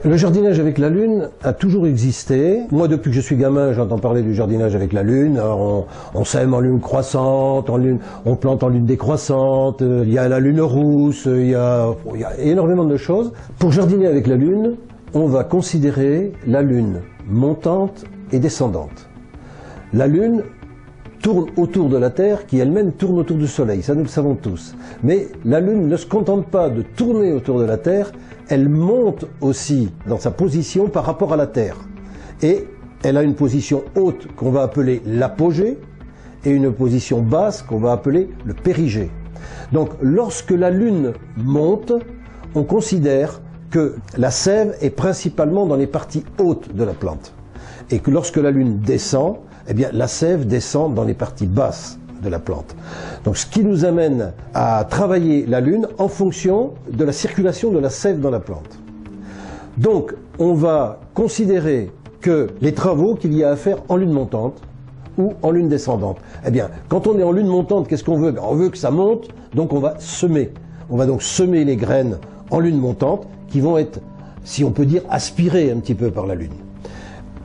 Le jardinage avec la lune a toujours existé. Moi, depuis que je suis gamin, j'entends parler du jardinage avec la lune. Alors, on sème en lune croissante, on plante en lune décroissante, il y a la lune rousse, il y a énormément de choses. Pour jardiner avec la lune, on va considérer la lune montante et descendante. La lune tourne autour de la Terre, qui elle-même tourne autour du Soleil, ça nous le savons tous. Mais la Lune ne se contente pas de tourner autour de la Terre, elle monte aussi dans sa position par rapport à la Terre. Et elle a une position haute qu'on va appeler l'apogée, et une position basse qu'on va appeler le périgée. Donc lorsque la Lune monte, on considère que la sève est principalement dans les parties hautes de la plante. Et que lorsque la Lune descend, eh bien, la sève descend dans les parties basses de la plante. Donc, ce qui nous amène à travailler la lune en fonction de la circulation de la sève dans la plante. Donc, on va considérer que les travaux qu'il y a à faire en lune montante ou en lune descendante. Eh bien, quand on est en lune montante, qu'est-ce qu'on veut? On veut que ça monte, donc on va semer. On va donc semer les graines en lune montante qui vont être, si on peut dire, aspirées un petit peu par la lune.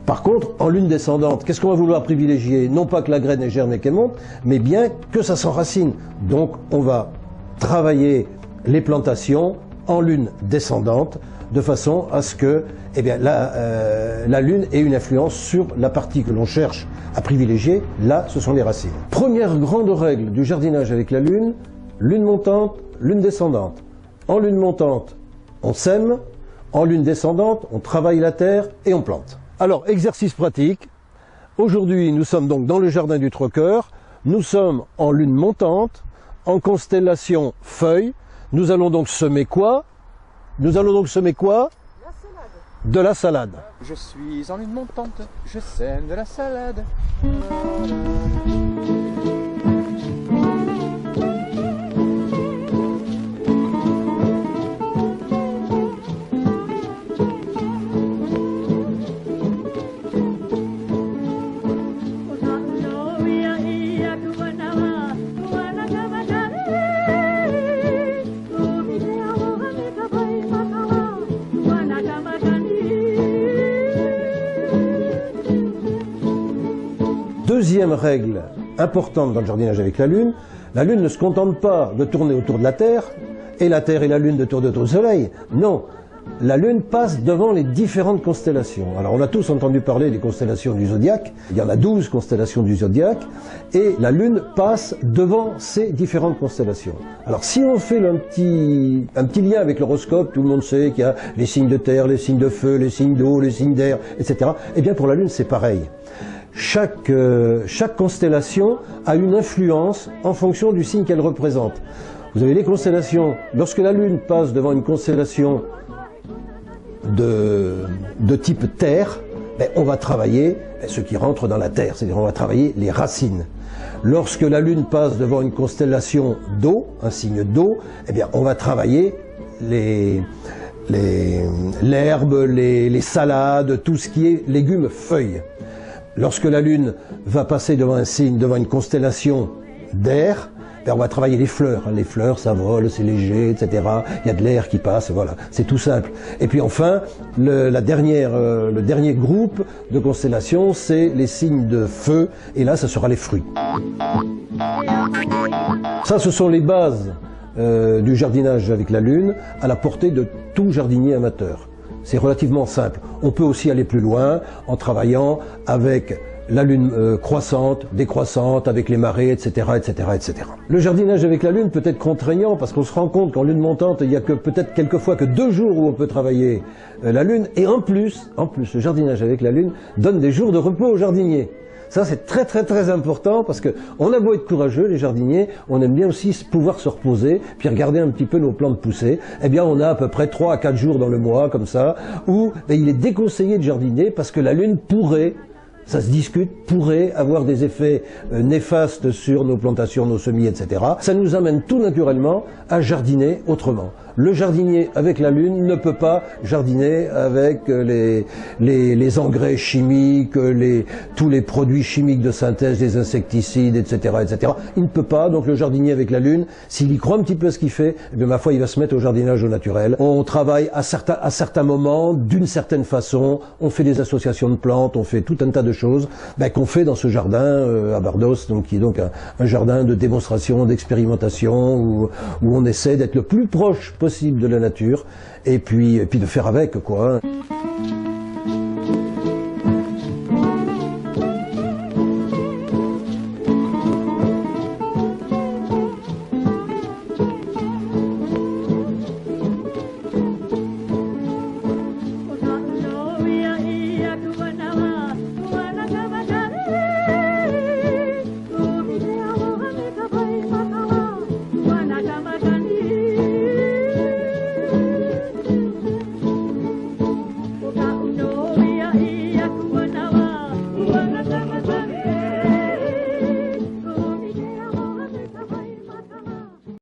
Par contre, en lune descendante, qu'est-ce qu'on va vouloir privilégier? Non pas que la graine germe et qu'elle monte, mais bien que ça s'enracine. Donc, on va travailler les plantations en lune descendante, de façon à ce que eh bien, la lune ait une influence sur la partie que l'on cherche à privilégier. Là, ce sont les racines. Première grande règle du jardinage avec la lune montante, lune descendante. En lune montante, on sème. En lune descendante, on travaille la terre et on plante. Alors, exercice pratique. Aujourd'hui, nous sommes donc dans le jardin du Troqueur. Nous sommes en lune montante, en constellation feuille. Nous allons donc semer quoi? Nous allons donc semer quoi? La salade. De la salade. Je suis en lune montante, je sème de la salade. Deuxième règle importante dans le jardinage avec la lune ne se contente pas de tourner autour de la Terre, et la Terre et la lune de tourner autour du Soleil. Non, la lune passe devant les différentes constellations. Alors on a tous entendu parler des constellations du zodiaque, il y en a 12 constellations du zodiaque, et la lune passe devant ces différentes constellations. Alors si on fait un petit lien avec l'horoscope, tout le monde sait qu'il y a les signes de terre, les signes de feu, les signes d'eau, les signes d'air, etc. Eh bien pour la lune c'est pareil. Chaque constellation a une influence en fonction du signe qu'elle représente. Vous avez les constellations, lorsque la Lune passe devant une constellation de type Terre, on va travailler ce qui rentre dans la Terre, c'est-à-dire on va travailler les racines. Lorsque la Lune passe devant une constellation d'eau, un signe d'eau, eh bien on va travailler l'herbe, les salades, tout ce qui est légumes, feuilles. Lorsque la Lune va passer devant un signe, devant une constellation d'air, on va travailler les fleurs. Les fleurs, ça vole, c'est léger, etc. Il y a de l'air qui passe, voilà. C'est tout simple. Et puis enfin, le dernier groupe de constellations, c'est les signes de feu. Et là, ça sera les fruits. Ça, ce sont les bases du jardinage avec la Lune, à la portée de tout jardinier amateur. C'est relativement simple. On peut aussi aller plus loin en travaillant avec la lune croissante, décroissante, avec les marées, etc., etc., etc. Le jardinage avec la lune peut être contraignant parce qu'on se rend compte qu'en lune montante, il n'y a que peut-être quelquefois que 2 jours où on peut travailler la lune. Et en plus, le jardinage avec la lune donne des jours de repos aux jardiniers. Ça, c'est très très très important parce que on a beau être courageux, les jardiniers, on aime bien aussi pouvoir se reposer, puis regarder un petit peu nos plantes pousser. Eh bien, on a à peu près 3 à 4 jours dans le mois, comme ça, où il est déconseillé de jardiner parce que la lune pourrait, ça se discute, pourrait avoir des effets néfastes sur nos plantations, nos semis, etc. Ça nous amène tout naturellement à jardiner autrement. Le jardinier avec la lune ne peut pas jardiner avec les engrais chimiques, tous les produits chimiques de synthèse, les insecticides, etc., etc. Il ne peut pas, donc le jardinier avec la lune, s'il y croit un petit peu à ce qu'il fait, eh bien, ma foi, il va se mettre au jardinage au naturel. On travaille à certains moments, d'une certaine façon, on fait des associations de plantes, on fait tout un tas de choses qu'on fait dans ce jardin à Bardos, donc, qui est donc un jardin de démonstration, d'expérimentation, où on essaie d'être le plus proche possible de la nature, et puis de faire avec, quoi.